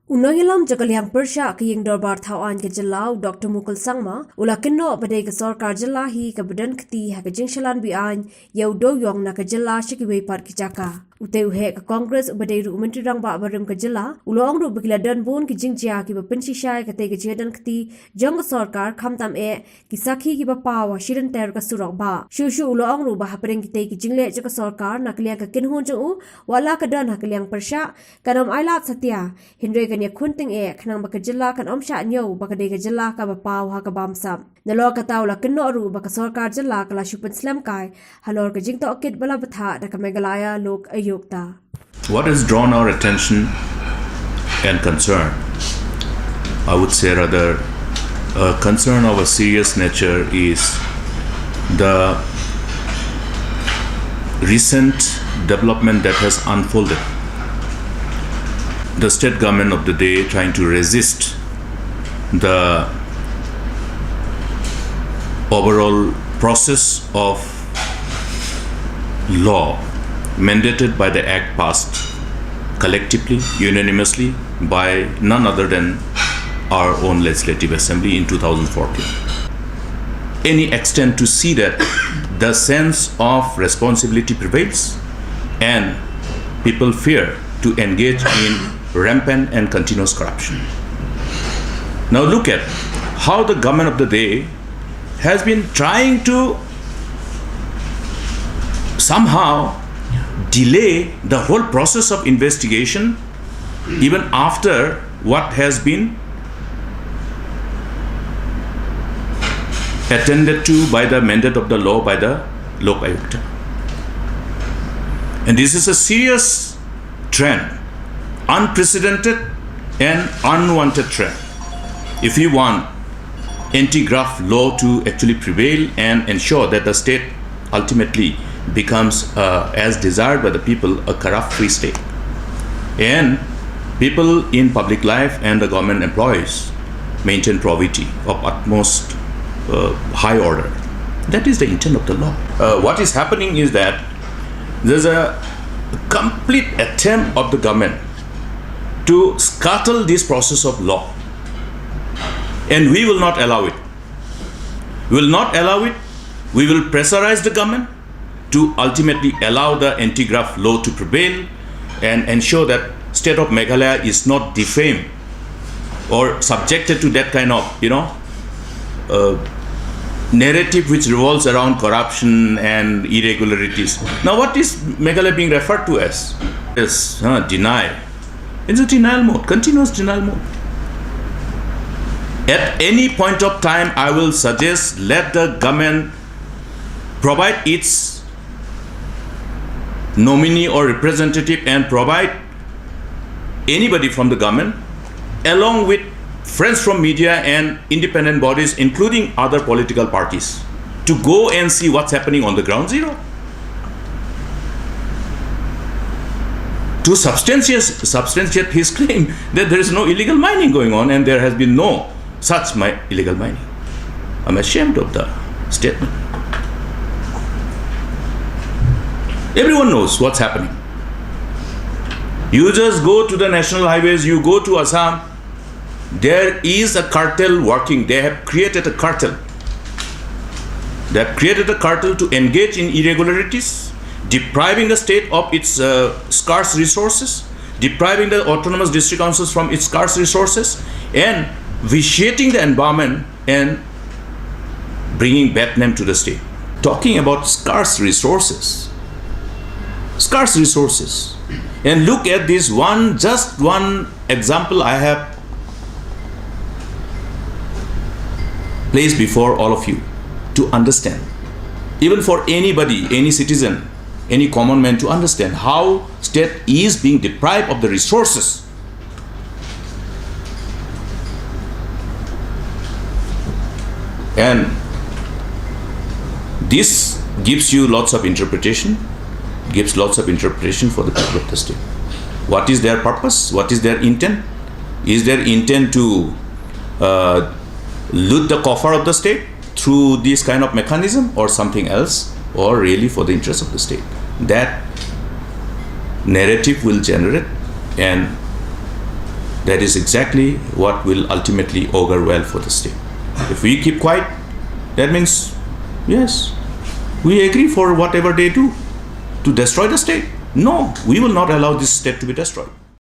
Unoyalam Jagaliang Persha Kiying Dorbar Thawan ke Jelau Dr. Mukul Sangma Ula Kino Badai ke Sorkar Jelahi ke Badan Keti ha ke Jingshalan Bian Yaudo Yong na ke Jela Shikiwe Pat ke Jaka Ute uhe ke Kongres Badai Ru Menteri Rang Ba Barim ke Jela Ulong Ru Bikila Dan Bon ke Jingjia ki Bapensi Shai ke Te ke Jedan Keti Jong Sorkar Khamtam ki Sakhi ki Bapawa Shirin Ter ke Surok Ba Shushu Ulong Ru Ba Haparing ki Te ki Jingle ke Sorkar na Kliang ke Kinhun Jung Wala ke Dan ha Kliang Persha Kanam Ailat Satya Hindre ya kunting kanang baka jela kan omsha nyo baka dega jela ka bapaw ha ka bamsam nalo ka taw la kinno ru baka sarkar jela kala shupan slam kai halor ka jingto okit bala batha da ka megalaya lok ayukta. What has drawn our attention and concern, I would say rather a concern of a serious nature, is the recent development that has unfolded. The state government of the day trying to resist the overall process of law mandated by the act passed collectively, unanimously by none other than our own Legislative Assembly in 2014. Any extent to see that the sense of responsibility prevails and people fear to engage in rampant and continuous corruption. Now look at how the government of the day has been trying to somehow delay the whole process of investigation even after what has been attended to by the mandate of the law by the Lok Ayukta. And this is a serious trend, unprecedented and unwanted trend. If we want anti-graft law to actually prevail and ensure that the state ultimately becomes, as desired by the people, a corrupt-free state, and people in public life and the government employees maintain probity of utmost high order. That is the intent of the law. What is happening is that there's a complete attempt of the government to scuttle this process of law, and we will not allow it. We will not allow it. We will pressurize the government to ultimately allow the anti-graft law to prevail and ensure that state of Meghalaya is not defamed or subjected to that kind of narrative which revolves around corruption and irregularities. Now what is Meghalaya being referred to as? Is denial. It's a denial mode, continuous denial mode. At any point of time, I will suggest let the government provide its nominee or representative and provide anybody from the government along with friends from media and independent bodies, including other political parties, to go and see what's happening on the ground zero. To substantiate his claim that there is no illegal mining going on and there has been no such illegal mining. I'm ashamed of the statement. Everyone knows what's happening. You just go to the national highways, you go to Assam, there is a cartel working. They have created a cartel. They have created a cartel to engage in irregularities, depriving the state of its scarce resources, depriving the autonomous district councils from its scarce resources, and vitiating the environment and bringing bad name to the state. Talking about scarce resources. And look at this just one example I have placed before all of you to understand. Even for anybody, any citizen, any common man to understand how state is being deprived of the resources. And this gives you lots of interpretation, gives lots of interpretation for the people of the state. What is their purpose? What is their intent? Is their intent to loot the coffer of the state through this kind of mechanism, or something else, or really for the interest of the state? That narrative will generate and that is exactly what will ultimately augur well for the state. If we keep quiet, that means, yes, we agree for whatever they do to destroy the state. No, we will not allow this state to be destroyed.